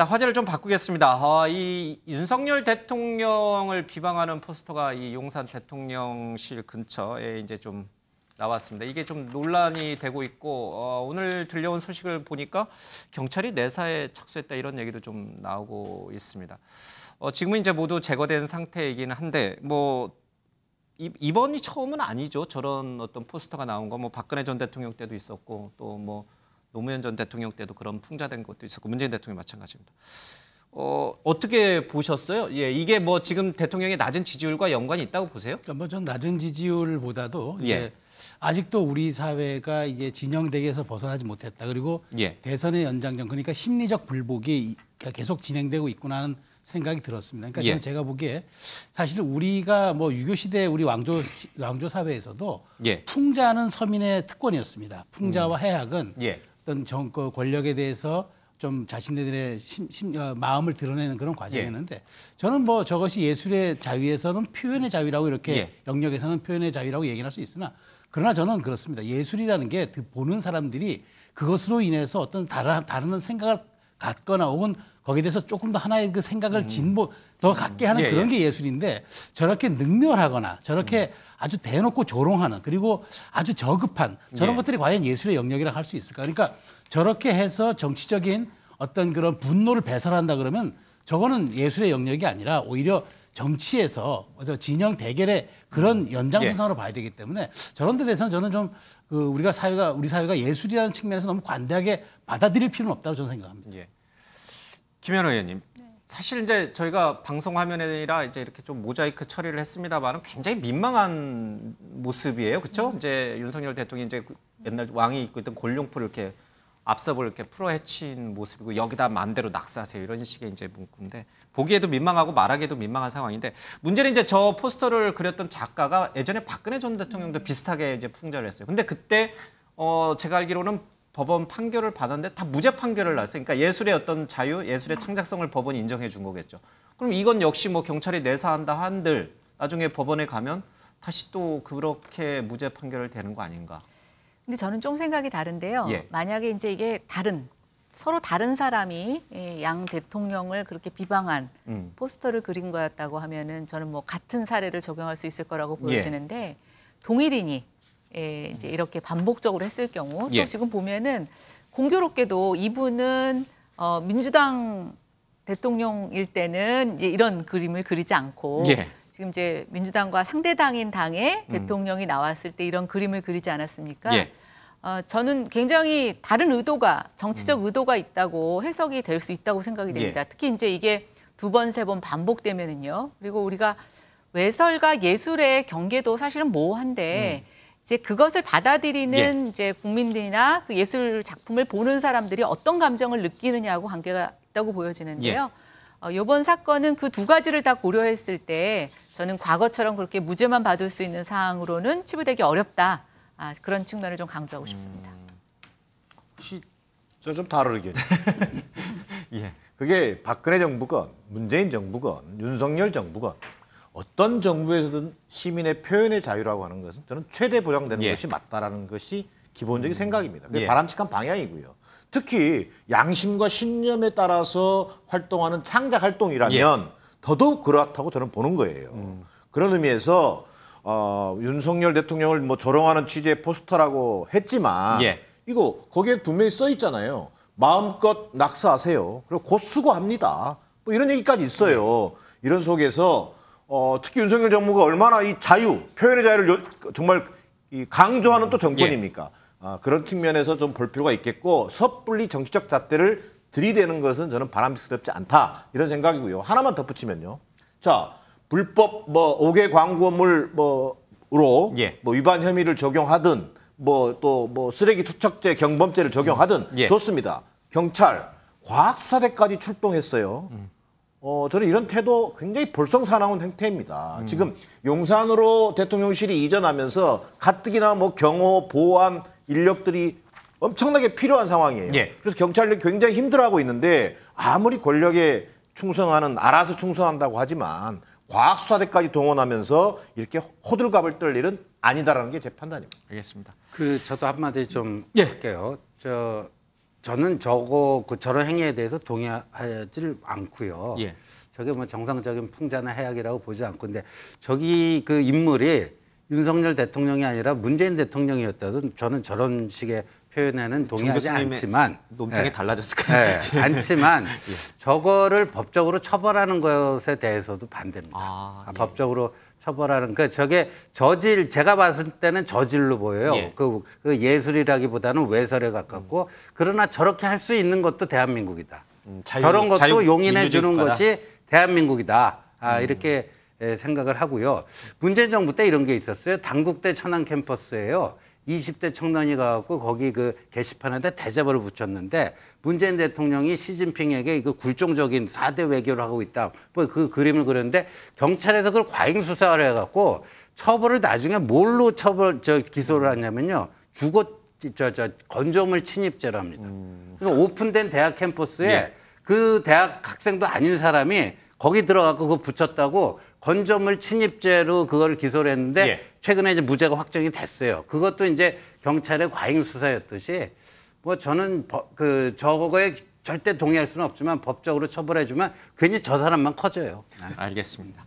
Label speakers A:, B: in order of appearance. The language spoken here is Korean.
A: 자, 화제를 좀 바꾸겠습니다. 이 윤석열 대통령을 비방하는 포스터가 이 용산 대통령실 근처에 이제 좀 나왔습니다. 이게 좀 논란이 되고 있고 오늘 들려온 소식을 보니까 경찰이 내사에 착수했다 이런 얘기도 좀 나오고 있습니다. 지금은 이제 모두 제거된 상태이긴 한데 뭐 이번이 처음은 아니죠. 저런 어떤 포스터가 나온 거 뭐 박근혜 전 대통령 때도 있었고 또 뭐 노무현 전 대통령 때도 그런 풍자된 것도 있었고 문재인 대통령 마찬가지입니다. 어떻게 보셨어요? 예, 이게 뭐 지금 대통령의 낮은 지지율과 연관이 있다고 보세요?
B: 그러니까 뭐 좀 낮은 지지율보다도
A: 예.
B: 이제 아직도 우리 사회가 이게 진영 대계에서 벗어나지 못했다. 그리고
A: 예.
B: 대선의 연장전 그러니까 심리적 불복이 계속 진행되고 있구나 하는 생각이 들었습니다. 그러니까
A: 예.
B: 저는 제가 보기에 사실 우리가 뭐 유교 시대 우리 왕조 사회에서도
A: 예.
B: 풍자는 서민의 특권이었습니다. 풍자와 해학은
A: 예.
B: 어떤 정권 권력에 대해서 좀 자신들의 마음을 드러내는 그런 과정이었는데 저는 뭐 저것이 예술의 자유에서는 표현의 자유라고 이렇게
A: 예.
B: 영역에서는 표현의 자유라고 얘기할 수 있으나 그러나 저는 그렇습니다. 예술이라는 게 보는 사람들이 그것으로 인해서 어떤 다른 생각을 갖거나 혹은 거기에 대해서 조금 더 하나의 그 생각을 더 갖게 하는
A: 예,
B: 그런 게 예술인데 저렇게 능멸하거나 저렇게 아주 대놓고 조롱하는 그리고 아주 저급한 저런
A: 예.
B: 것들이 과연 예술의 영역이라고 할 수 있을까? 그러니까 저렇게 해서 정치적인 어떤 그런 분노를 배설한다 그러면 저거는 예술의 영역이 아니라 오히려 정치에서 진영 대결의 그런 연장선상으로 봐야 되기 때문에 저런 데 대해서는 저는 좀 우리 사회가 예술이라는 측면에서 너무 관대하게 받아들일 필요는 없다고 저는 생각합니다.
A: 예. 김현우 의원님, 사실 이제 저희가 방송 화면이라 이제 이렇게 좀 모자이크 처리를 했습니다만은 굉장히 민망한 모습이에요, 그렇죠? 이제 윤석열 대통령이 이제 옛날 왕이 입고 있던 골룡포를 이렇게 앞섭을 이렇게 풀어헤친 모습이고 여기다 만대로 낙사하세요 이런 식의 이제 문구인데 보기에도 민망하고 말하기에도 민망한 상황인데 문제는 이제 저 포스터를 그렸던 작가가 예전에 박근혜 전 대통령도 비슷하게 이제 풍자를 했어요. 근데 그때 제가 알기로는 법원 판결을 받았는데 다 무죄 판결을 났어요. 그러니까 예술의 어떤 자유, 예술의 창작성을 법원이 인정해 준 거겠죠. 그럼 이건 역시 뭐 경찰이 내사한다 한들 나중에 법원에 가면 다시 또 그렇게 무죄 판결을 되는 거 아닌가?
C: 근데 저는 좀 생각이 다른데요.
A: 예.
C: 만약에 이제 이게 서로 다른 사람이 양 대통령을 그렇게 비방한 포스터를 그린 거였다고 하면은 저는 뭐 같은 사례를 적용할 수 있을 거라고 보여지는데 동일인이 이제 이렇게 반복적으로 했을 경우 또 지금 보면은 공교롭게도 이분은 민주당 대통령일 때는 이제 이런 그림을 그리지 않고 지금 이제 민주당과 상대당인 당의 대통령이 나왔을 때 이런 그림을 그리지 않았습니까? 저는 굉장히 다른 정치적 의도가 있다고 해석이 될 수 있다고 생각이 됩니다. 특히 이제 이게 2번, 3번 반복되면은요. 그리고 우리가 외설과 예술의 경계도 사실은 모호한데 이제 그것을 받아들이는 이제 국민들이나 그 예술 작품을 보는 사람들이 어떤 감정을 느끼느냐하고 관계가 있다고 보여지는데요. 이번 사건은 그 두 가지를 다 고려했을 때 저는 과거처럼 그렇게 무죄만 받을 수 있는 사항으로는 치부되기 어렵다. 그런 측면을 좀 강조하고 싶습니다.
D: 저 좀 다르게. 그게 박근혜 정부건, 문재인 정부건, 윤석열 정부건 어떤 정부에서든 시민의 표현의 자유라고 하는 것은 저는 최대 보장되는 것이 맞다라는 것이 기본적인 생각입니다. 그게 바람직한 방향이고요. 특히 양심과 신념에 따라서 활동하는 창작 활동이라면 더더욱 그렇다고 저는 보는 거예요. 그런 의미에서 윤석열 대통령을 뭐 조롱하는 취지의 포스터라고 했지만 이거 거기에 분명히 써 있잖아요. 마음껏 낙서하세요. 그리고 곧 수고합니다. 뭐 이런 얘기까지 있어요. 이런 속에서 특히 윤석열 정부가 얼마나 이 자유, 표현의 자유를 정말 강조하는 또 정권입니까? 그런 측면에서 좀 볼 필요가 있겠고 섣불리 정치적 잣대를 들이대는 것은 저는 바람직스럽지 않다 이런 생각이고요. 하나만 덧붙이면요. 자, 불법 뭐 5개 광고물로 뭐 위반 혐의를 적용하든 뭐 또 뭐 쓰레기 투척죄 경범죄를 적용하든 좋습니다. 경찰 과학수사대까지 출동했어요. 저는 이런 태도 굉장히 볼썽사나운 행태입니다. 지금 용산으로 대통령실이 이전하면서 가뜩이나 뭐 경호, 보안 인력들이 엄청나게 필요한 상황이에요. 그래서 경찰력이 굉장히 힘들어하고 있는데 아무리 권력에 충성하는 알아서 충성한다고 하지만 과학수사대까지 동원하면서 이렇게 호들갑을 떨 일은 아니다라는 게 제 판단입니다.
A: 알겠습니다.
E: 저도 한마디 좀 할게요. 저는 저런 행위에 대해서 동의하지 않고요.
A: 예.
E: 저게 뭐 정상적인 풍자나 해악이라고 보지 않고, 근데 저기 그 인물이 윤석열 대통령이 아니라 문재인 대통령이었다면 저는 저런 식의 표현에는
A: 정
E: 동의하지
A: 교수님의
E: 않지만,
A: 논평이
E: 네.
A: 달라졌을까요?
E: 네, 않지만 저거를 법적으로 처벌하는 것에 대해서도 반대입니다.
A: 예.
E: 법적으로 처벌하는 저게 제가 봤을 때는 저질로 보여요.
A: 예.
E: 그 예술이라기보다는 외설에 가깝고, 그러나 저렇게 할 수 있는 것도 대한민국이다. 저런 것도 용인해 주는 것이 대한민국이다. 이렇게 생각을 하고요. 문재인 정부 때 이런 게 있었어요. 당국대 천안 캠퍼스예요. 20대 청년이 가갖고 거기 그 게시판에다 대자보를 붙였는데, 문재인 대통령이 시진핑에게 이거 굴종적인 4대 외교를 하고 있다, 뭐 그 그림을 그렸는데, 경찰에서 그걸 과잉 수사를 해갖고 처벌을 나중에 뭘로 기소를 하냐면요, 건조물 침입죄로 합니다. 그래서 오픈된 대학 캠퍼스에
A: 예.
E: 그 대학 학생도 아닌 사람이 거기 들어가고 그거 붙였다고 건조물 침입죄로 그걸 기소를 했는데,
A: 예.
E: 최근에 이제 무죄가 확정이 됐어요. 그것도 이제 경찰의 과잉 수사였듯이, 뭐 저는 저거에 절대 동의할 수는 없지만 법적으로 처벌해주면 괜히 저 사람만 커져요.
A: 알겠습니다.